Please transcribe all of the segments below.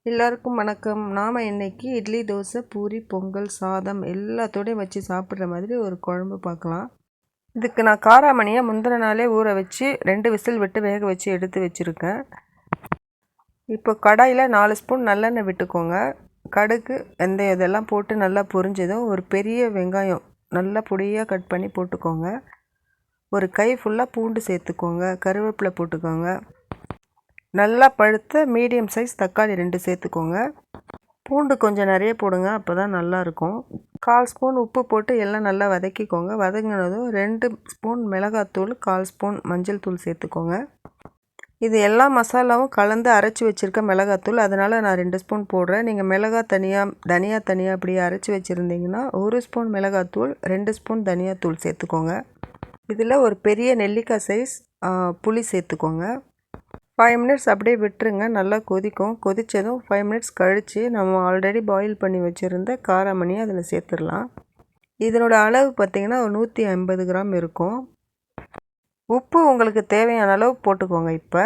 எல்லாருக்கும் வணக்கம். நாம் இன்னைக்கு இட்லி, தோசை, பூரி, பொங்கல், சாதம் எல்லாத்தோடையும் வச்சு சாப்பிட்ற மாதிரி ஒரு குழம்பு பார்க்கலாம். இதுக்கு நான் காராமணியை முந்தின நாளே ஊற வச்சு 2 விசில் விட்டு வேக வச்சு எடுத்து வச்சுருக்கேன். இப்போ கடாயில் 4 ஸ்பூன் நல்லெண்ணெய் விட்டுக்கோங்க. கடுகு, வெந்தயம் இதெல்லாம் போட்டு நல்லா பொரிஞ்சதும் ஒரு பெரிய வெங்காயம் நல்லா பொடியாக கட் பண்ணி போட்டுக்கோங்க. ஒரு கை ஃபுல்லாக பூண்டு சேர்த்துக்கோங்க. கருவேப்பிலை போட்டுக்கோங்க. நல்லா பழுத்த மீடியம் சைஸ் தக்காளி 2 சேர்த்துக்கோங்க. பூண்டு கொஞ்சம் நிறைய போடுங்க, அப்போ தான் நல்லாயிருக்கும். 1/4 ஸ்பூன் உப்பு போட்டு எல்லாம் நல்லா வதக்கிக்கோங்க. வதங்கினதும் 2 ஸ்பூன் மிளகாத்தூள், 1/4 ஸ்பூன் மஞ்சள் தூள் சேர்த்துக்கோங்க. இது எல்லா மசாலாவும் கலந்து அரைச்சி வச்சுருக்க மிளகாத்தூள், அதனால் நான் 2 ஸ்பூன் போடுறேன். நீங்கள் மிளகாய் தனியாக, தனியா தனியாக அப்படி அரைச்சி வச்சுருந்தீங்கன்னா 1 ஸ்பூன் மிளகாத்தூள், 2 ஸ்பூன் தனியாத்தூள் சேர்த்துக்கோங்க. இதில் ஒரு பெரிய நெல்லிக்காய் சைஸ் புளி சேர்த்துக்கோங்க. 5 மினிட்ஸ் அப்படியே விட்டுருங்க. நல்லா கொதிக்கும். கொதித்ததும் 5 மினிட்ஸ் கழித்து நம்ம ஆல்ரெடி பாயில் பண்ணி வச்சுருந்த காராமணியை அதில் சேர்த்துடலாம். இதனோட அளவு பார்த்திங்கன்னா 150 கிராம் இருக்கும். உப்பு உங்களுக்கு தேவையான அளவு போட்டுக்கோங்க. இப்போ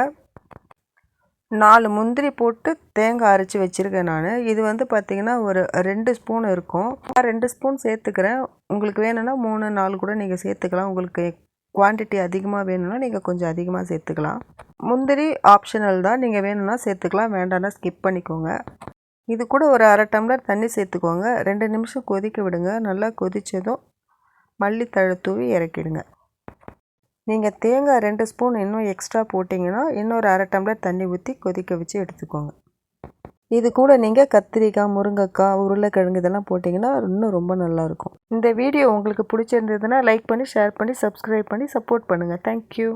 4 முந்திரி போட்டு தேங்காய் அரைச்சி வச்சுருக்கேன் நான். இது பார்த்திங்கன்னா ஒரு 2 ஸ்பூன் இருக்கும். 2 ஸ்பூன் சேர்த்துக்கிறேன். உங்களுக்கு வேணும்னா 3, 4 கூட நீங்கள் சேர்த்துக்கலாம். உங்களுக்கு குவான்டிட்டி அதிகமாக வேணும்னா நீங்கள் கொஞ்சம் அதிகமாக சேர்த்துக்கலாம். முந்திரி ஆப்ஷனல் தான், நீங்கள் வேணும்னா சேர்த்துக்கலாம், வேண்டாம்னா ஸ்கிப் பண்ணிக்கோங்க. இது கூட ஒரு 1/2 டம்ளர் தண்ணி சேர்த்துக்கோங்க. 2 நிமிஷம் கொதிக்க விடுங்க. நல்லா கொதித்ததும் மல்லித்தழை தூவி இறக்கிடுங்க. நீங்கள் தேங்காய் 2 ஸ்பூன் இன்னும் எக்ஸ்ட்ரா போட்டிங்கன்னா இன்னொரு 1/2 டம்ளர் தண்ணி ஊற்றி கொதிக்க வச்சு எடுத்துக்கோங்க. இது கூட நீங்கள் கத்திரிக்காய், முருங்கைக்காய், உருளைக்கிழங்கு இதெல்லாம் போட்டிங்கன்னா இன்னும் ரொம்ப நல்லாயிருக்கும். இந்த வீடியோ உங்களுக்கு பிடிச்சிருந்ததுன்னா லைக் பண்ணி, ஷேர் பண்ணி, சப்ஸ்கிரைப் பண்ணி சப்போர்ட் பண்ணுங்கள். தேங்க்யூ.